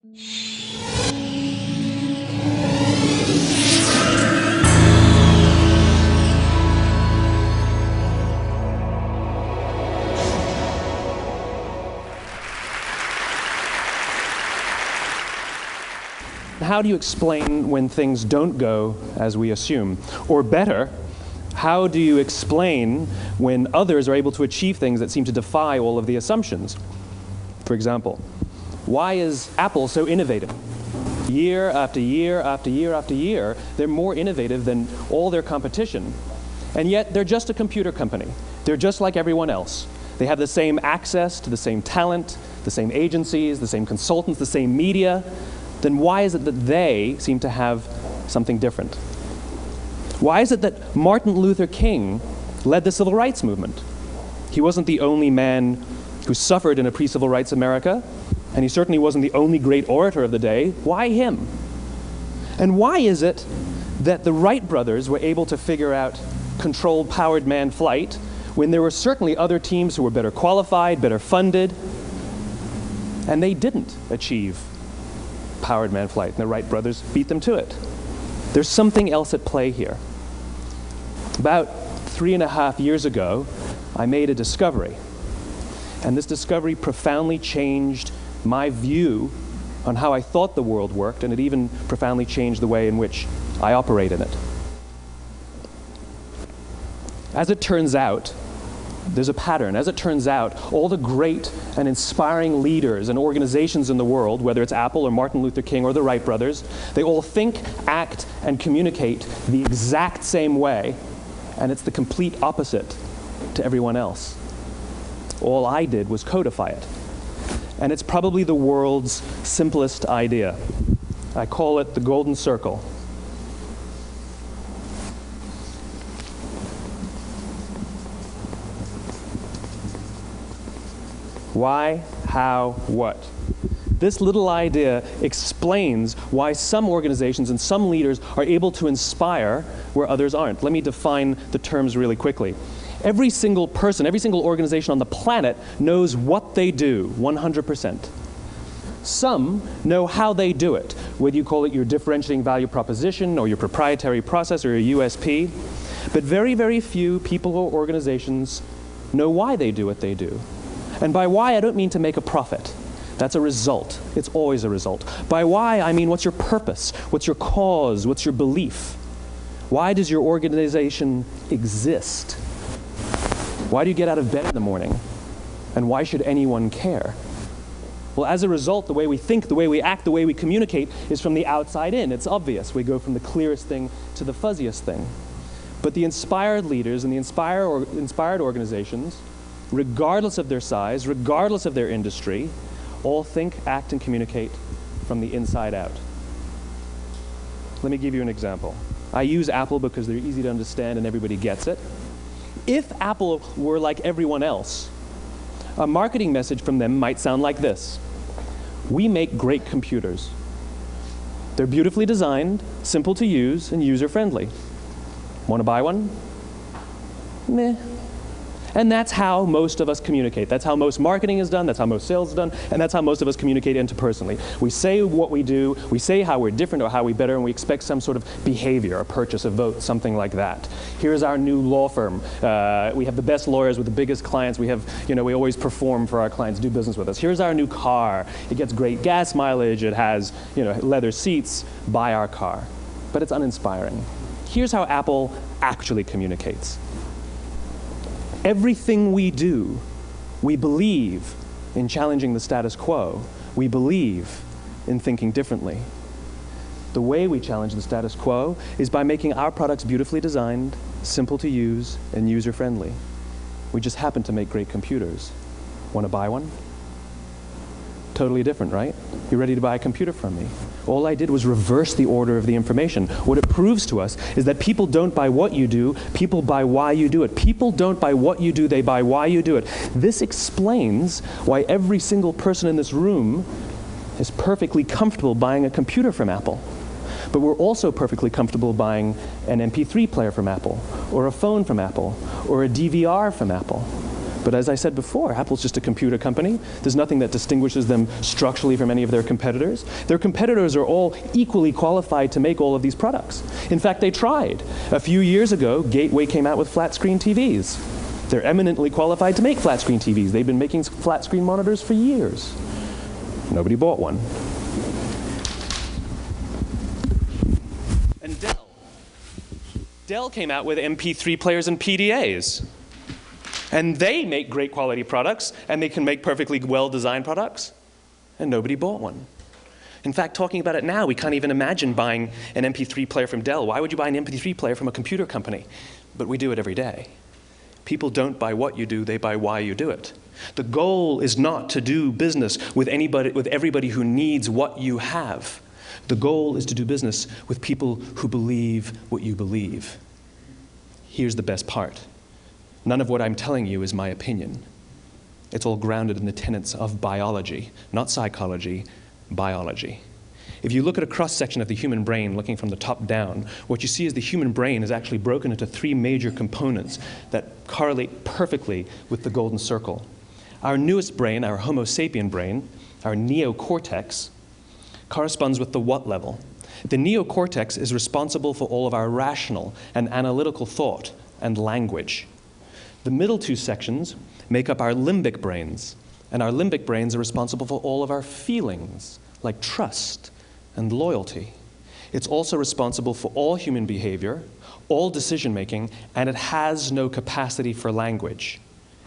How do you explain when things don't go as we assume? Or better, how do you explain when others are able to achieve things that seem to defy all of the assumptions? For example, why is Apple so innovative? Year after year after year after year, they're more innovative than all their competition. And yet, they're just a computer company. They're just like everyone else. They have the same access to the same talent, the same agencies, the same consultants, the same media. Then why is it that they seem to have something different? Why is it that Martin Luther King led the civil rights movement? He wasn't the only man who suffered in a pre-civil rights America, and he certainly wasn't the only great orator of the day. Why him? And why is it that the Wright brothers were able to figure out controlled powered manned flight when there were certainly other teams who were better qualified, better funded, and they didn't achieve powered manned flight, and the Wright brothers beat them to it? There's something else at play here. About 3.5 years ago, I made a discovery, and this discovery profoundly changed my view on how I thought the world worked, and it even profoundly changed the way in which I operate in it. As it turns out, there's a pattern. As it turns out, all the great and inspiring leaders and organizations in the world, whether it's Apple or Martin Luther King or the Wright brothers, they all think, act, and communicate the exact same way, and it's the complete opposite to everyone else. All I did was codify it. And it's probably the world's simplest idea. I call it the golden circle. Why, how, what? This little idea explains why some organizations and some leaders are able to inspire where others aren't. Let me define the terms really quickly. Every single person, every single organization on the planet knows what they do, 100%. Some know how they do it, whether you call it your differentiating value proposition or your proprietary process or your USP. But very, very few people or organizations know why they do what they do. And by why, I don't mean to make a profit. That's a result. It's always a result. By why, I mean what's your purpose? What's your cause? What's your belief? Why does your organization exist? Why do you get out of bed in the morning? And why should anyone care? Well, as a result, the way we think, the way we act, the way we communicate is from the outside in. It's obvious. We go from the clearest thing to the fuzziest thing. But the inspired leaders and the inspired organizations, regardless of their size, regardless of their industry, all think, act, and communicate from the inside out. Let me give you an example. I use Apple because they're easy to understand and everybody gets it. If Apple were like everyone else, a marketing message from them might sound like this: we make great computers. They're beautifully designed, simple to use, and user-friendly. Want to buy one? Meh. And that's how most of us communicate. That's how most marketing is done, that's how most sales is done, and that's how most of us communicate interpersonally. We say what we do, we say how we're different or how we better, and we expect some sort of behavior, a purchase, a vote, something like that. Here's our new law firm. We have the best lawyers with the biggest clients. We have, we always perform for our clients, do business with us. Here's our new car. It gets great gas mileage. It has, leather seats. Buy our car. But it's uninspiring. Here's how Apple actually communicates. Everything we do, we believe in challenging the status quo. We believe in thinking differently. The way we challenge the status quo is by making our products beautifully designed, simple to use, and user-friendly. We just happen to make great computers. Want to buy one? Totally different, right? You're ready to buy a computer from me. All I did was reverse the order of the information. What it proves to us is that people don't buy what you do, people buy why you do it. People don't buy what you do, they buy why you do it. This explains why every single person in this room is perfectly comfortable buying a computer from Apple. But we're also perfectly comfortable buying an MP3 player from Apple, or a phone from Apple, or a DVR from Apple. But as I said before, Apple's just a computer company. There's nothing that distinguishes them structurally from any of their competitors. Their competitors are all equally qualified to make all of these products. In fact, they tried. A few years ago, Gateway came out with flat screen TVs. They're eminently qualified to make flat screen TVs. They've been making flat screen monitors for years. Nobody bought one. And Dell came out with MP3 players and PDAs. And they make great quality products, and they can make perfectly well-designed products, and nobody bought one. In fact, talking about it now, we can't even imagine buying an MP3 player from Dell. Why would you buy an MP3 player from a computer company? But we do it every day. People don't buy what you do, they buy why you do it. The goal is not to do business with everybody who needs what you have. The goal is to do business with people who believe what you believe. Here's the best part. None of what I'm telling you is my opinion. It's all grounded in the tenets of biology, not psychology, biology. If you look at a cross-section of the human brain, looking from the top down, what you see is the human brain is actually broken into 3 major components that correlate perfectly with the golden circle. Our newest brain, our Homo sapien brain, our neocortex, corresponds with the what level. The neocortex is responsible for all of our rational and analytical thought and language. The middle 2 sections make up our limbic brains, and our limbic brains are responsible for all of our feelings, like trust and loyalty. It's also responsible for all human behavior, all decision-making, and it has no capacity for language.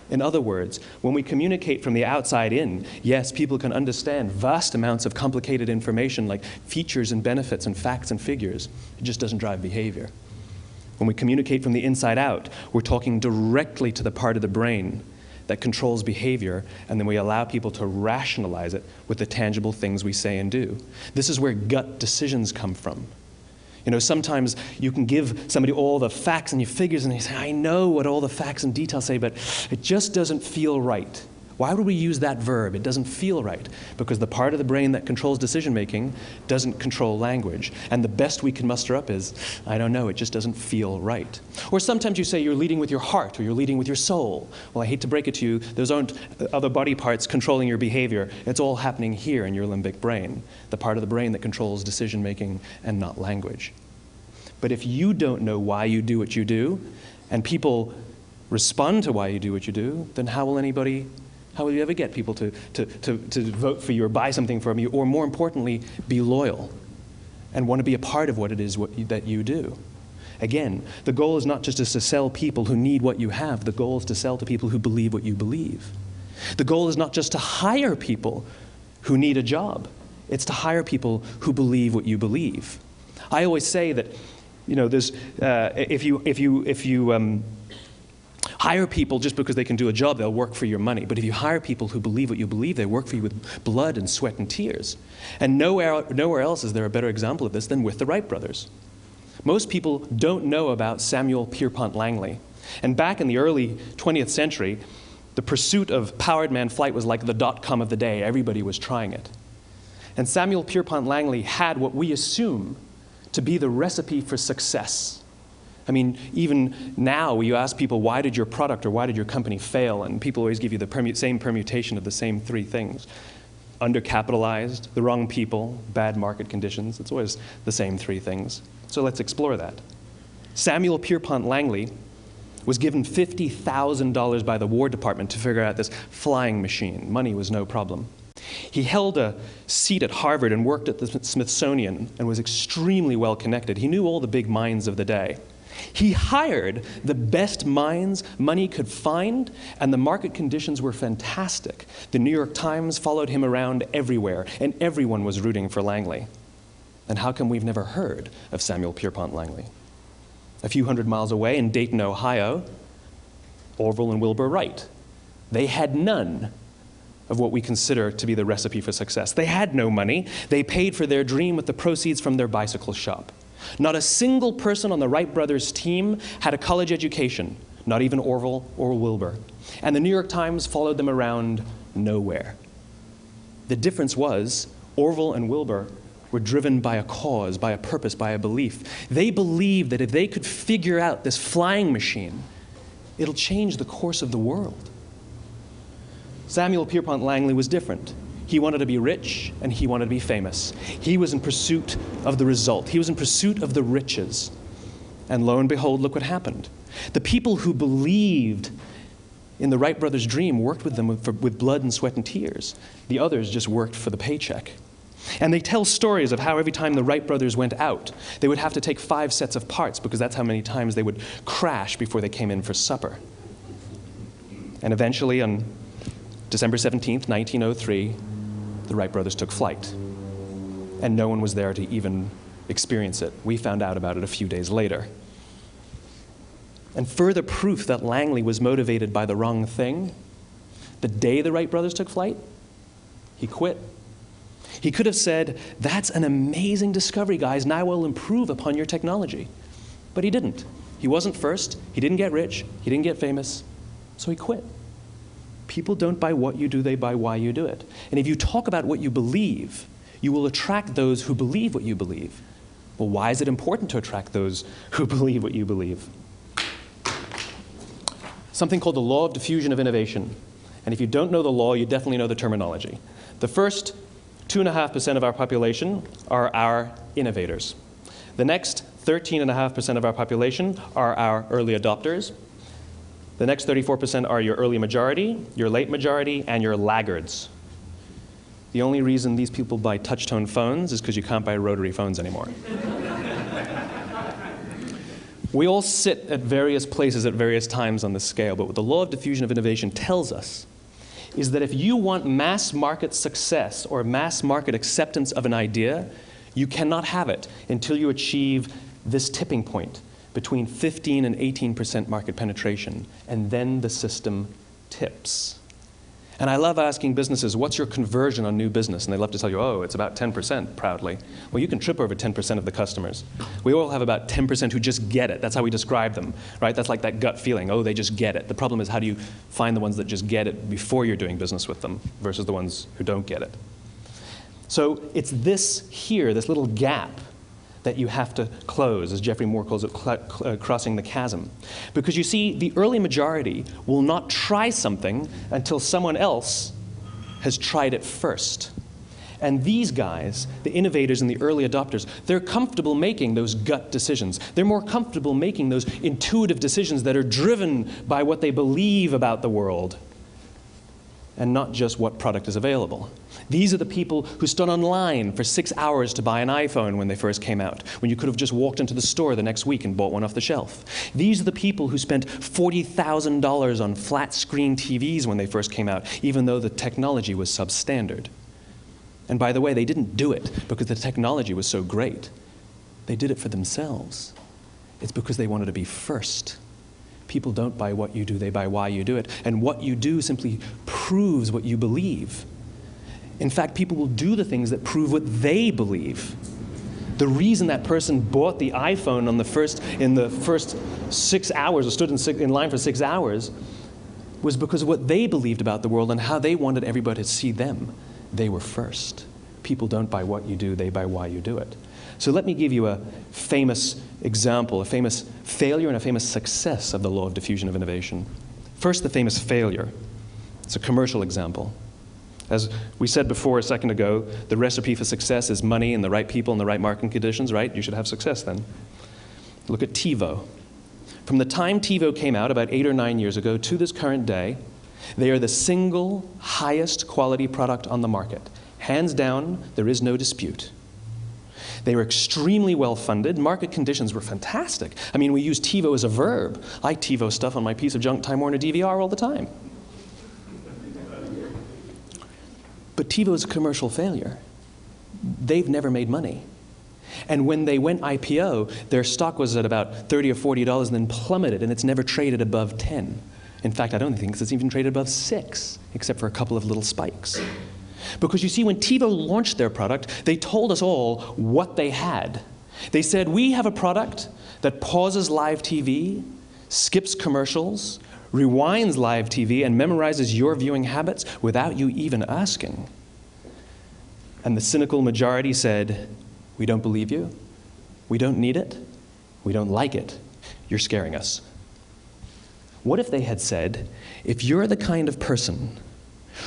In other words, when we communicate from the outside in, yes, people can understand vast amounts of complicated information like features and benefits and facts and figures. It just doesn't drive behavior. When we communicate from the inside out, we're talking directly to the part of the brain that controls behavior, and then we allow people to rationalize it with the tangible things we say and do. This is where gut decisions come from. You know, sometimes you can give somebody all the facts and your figures, and they say, I know what all the facts and details say, but it just doesn't feel right. Why would we use that verb? It doesn't feel right. Because the part of the brain that controls decision-making doesn't control language. And the best we can muster up is, I don't know, it just doesn't feel right. Or sometimes you say you're leading with your heart or you're leading with your soul. Well, I hate to break it to you, those aren't other body parts controlling your behavior. It's all happening here in your limbic brain, the part of the brain that controls decision-making and not language. But if you don't know why you do what you do, and people respond to why you do what you do, then how will you ever get people to vote for you or buy something from you, or more importantly, be loyal and want to be a part of what it is that you do? Again, the goal is not just to sell people who need what you have. The goal is to sell to people who believe what you believe. The goal is not just to hire people who need a job. It's to hire people who believe what you believe. I always say that, you know, there's, if you hire people just because they can do a job, they'll work for your money. But if you hire people who believe what you believe, they work for you with blood and sweat and tears. And nowhere else is there a better example of this than with the Wright brothers. Most people don't know about Samuel Pierpont Langley. And back in the early 20th century, the pursuit of powered man flight was like the dot-com of the day. Everybody was trying it. And Samuel Pierpont Langley had what we assume to be the recipe for success. I mean, even now, you ask people, why did your product or why did your company fail? And people always give you the same permutation of the same 3 things. Undercapitalized, the wrong people, bad market conditions. It's always the same 3 things. So let's explore that. Samuel Pierpont Langley was given $50,000 by the War Department to figure out this flying machine. Money was no problem. He held a seat at Harvard and worked at the Smithsonian and was extremely well connected. He knew all the big minds of the day. He hired the best minds money could find, and the market conditions were fantastic. The New York Times followed him around everywhere, and everyone was rooting for Langley. And how come we've never heard of Samuel Pierpont Langley? A few hundred miles away in Dayton, Ohio, Orville and Wilbur Wright. They had none of what we consider to be the recipe for success. They had no money. They paid for their dream with the proceeds from their bicycle shop. Not a single person on the Wright brothers' team had a college education, not even Orville or Wilbur. And the New York Times followed them around nowhere. The difference was Orville and Wilbur were driven by a cause, by a purpose, by a belief. They believed that if they could figure out this flying machine, it'll change the course of the world. Samuel Pierpont Langley was different. He wanted to be rich, and he wanted to be famous. He was in pursuit of the result. He was in pursuit of the riches. And lo and behold, look what happened. The people who believed in the Wright brothers' dream worked with them with blood and sweat and tears. The others just worked for the paycheck. And they tell stories of how every time the Wright brothers went out, they would have to take 5 sets of parts because that's how many times they would crash before they came in for supper. And eventually, on December 17th, 1903, the Wright brothers took flight. And no one was there to even experience it. We found out about it a few days later. And further proof that Langley was motivated by the wrong thing, the day the Wright brothers took flight, he quit. He could have said, "That's an amazing discovery, guys. Now we'll improve upon your technology." But he didn't. He wasn't first. He didn't get rich. He didn't get famous. So he quit. People don't buy what you do, they buy why you do it. And if you talk about what you believe, you will attract those who believe what you believe. Well, why is it important to attract those who believe what you believe? Something called the law of diffusion of innovation. And if you don't know the law, you definitely know the terminology. The first 2.5% of our population are our innovators. The next 13.5% of our population are our early adopters. The next 34% are your early majority, your late majority, and your laggards. The only reason these people buy touch-tone phones is because you can't buy rotary phones anymore. We all sit at various places at various times on the scale, but what the law of diffusion of innovation tells us is that if you want mass market success or mass market acceptance of an idea, you cannot have it until you achieve this tipping point between 15 and 18% market penetration, and then the system tips. And I love asking businesses, what's your conversion on new business? And they love to tell you, oh, it's about 10%, proudly. Well, you can trip over 10% of the customers. We all have about 10% who just get it. That's how we describe them, right? That's like that gut feeling, oh, they just get it. The problem is, how do you find the ones that just get it before you're doing business with them versus the ones who don't get it? So it's this here, this little gap, that you have to close, as Geoffrey Moore calls it, crossing the chasm. Because you see, the early majority will not try something until someone else has tried it first. And these guys, the innovators and the early adopters, they're comfortable making those gut decisions. They're more comfortable making those intuitive decisions that are driven by what they believe about the world, and not just what product is available. These are the people who stood online for 6 hours to buy an iPhone when they first came out, when you could have just walked into the store the next week and bought one off the shelf. These are the people who spent $40,000 on flat-screen TVs when they first came out, even though the technology was substandard. And by the way, they didn't do it because the technology was so great. They did it for themselves. It's because they wanted to be first. People don't buy what you do, they buy why you do it. And what you do simply proves what you believe. In fact, people will do the things that prove what they believe. The reason that person bought the iPhone in the first 6 hours, or stood in line for 6 hours, was because of what they believed about the world and how they wanted everybody to see them. They were first. People don't buy what you do, they buy why you do it. So let me give you a famous example, a famous failure and a famous success of the law of diffusion of innovation. First, the famous failure. It's a commercial example. As we said before a second ago, the recipe for success is money and the right people and the right marketing conditions, right? You should have success then. Look at TiVo. From the time TiVo came out about 8 or 9 years ago to this current day, they are the single highest quality product on the market. Hands down, there is no dispute. They were extremely well-funded. Market conditions were fantastic. I mean, we use TiVo as a verb. I TiVo stuff on my piece of junk Time Warner DVR all the time. But TiVo is a commercial failure. They've never made money. And when they went IPO, their stock was at about $30 or $40 and then plummeted, and it's never traded above 10. In fact, I don't think it's even traded above 6, except for a couple of little spikes. Because you see, when TiVo launched their product, they told us all what they had. They said, we have a product that pauses live TV, skips commercials, rewinds live TV, and memorizes your viewing habits without you even asking. And the cynical majority said, we don't believe you, we don't need it, we don't like it, you're scaring us. What if they had said, if you're the kind of person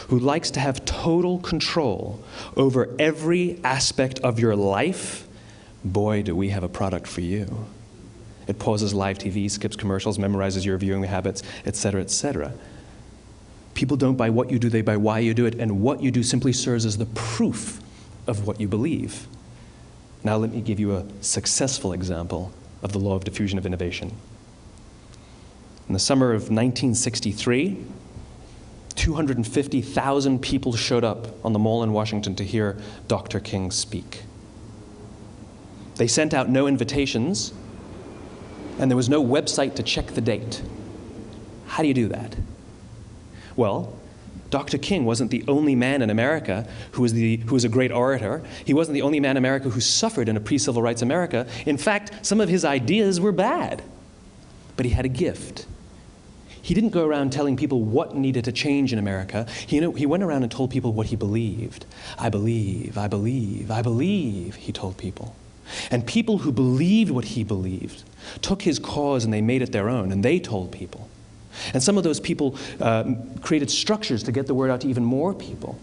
who likes to have total control over every aspect of your life, boy, do we have a product for you. It pauses live TV, skips commercials, memorizes your viewing habits, etc., etc. People don't buy what you do, they buy why you do it, and what you do simply serves as the proof of what you believe. Now let me give you a successful example of the law of diffusion of innovation. In the summer of 1963, 250,000 people showed up on the Mall in Washington to hear Dr. King speak. They sent out no invitations, and there was no website to check the date. How do you do that? Well, Dr. King wasn't the only man in America who was a great orator. He wasn't the only man in America who suffered in a pre-civil rights America. In fact, some of his ideas were bad. But he had a gift. He didn't go around telling people what needed to change in America. He went around and told people what he believed. I believe, I believe, I believe, he told people. And people who believed what he believed took his cause and they made it their own, and they told people. And some of those people created structures to get the word out to even more people.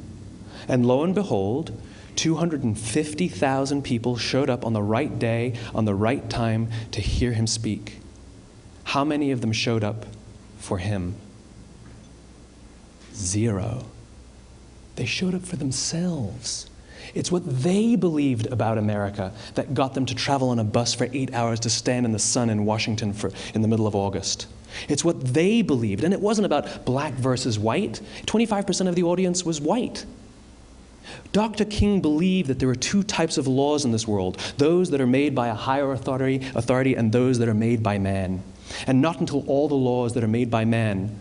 And lo and behold, 250,000 people showed up on the right day, on the right time to hear him speak. How many of them showed up for him? 0. They showed up for themselves. It's what they believed about America that got them to travel on a bus for 8 hours to stand in the sun in Washington in the middle of August. It's what they believed, and it wasn't about black versus white. 25% of the audience was white. Dr. King believed that there were 2 types of laws in this world, those that are made by a higher authority and those that are made by man. And not until all the laws that are made by man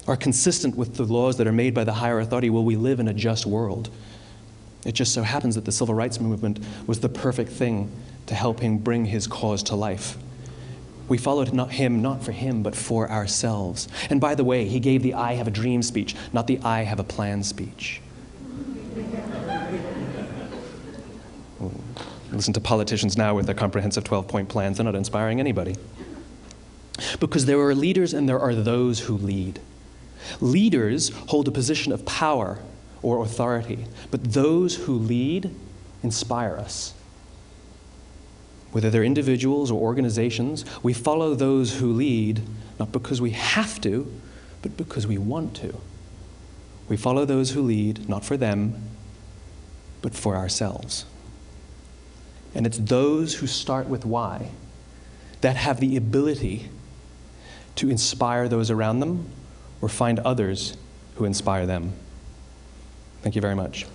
are consistent with the laws that are made by the higher authority will we live in a just world. It just so happens that the civil rights movement was the perfect thing to help him bring his cause to life. We followed him not for him, but for ourselves. And by the way, he gave the I have a dream speech, not the I have a plan speech. Listen to politicians now with their comprehensive 12-point plans. They're not inspiring anybody. Because there are leaders and there are those who lead. Leaders hold a position of power or authority, but those who lead inspire us. Whether they're individuals or organizations, we follow those who lead, not because we have to, but because we want to. We follow those who lead, not for them, but for ourselves. And it's those who start with why that have the ability to inspire those around them or find others who inspire them. Thank you very much.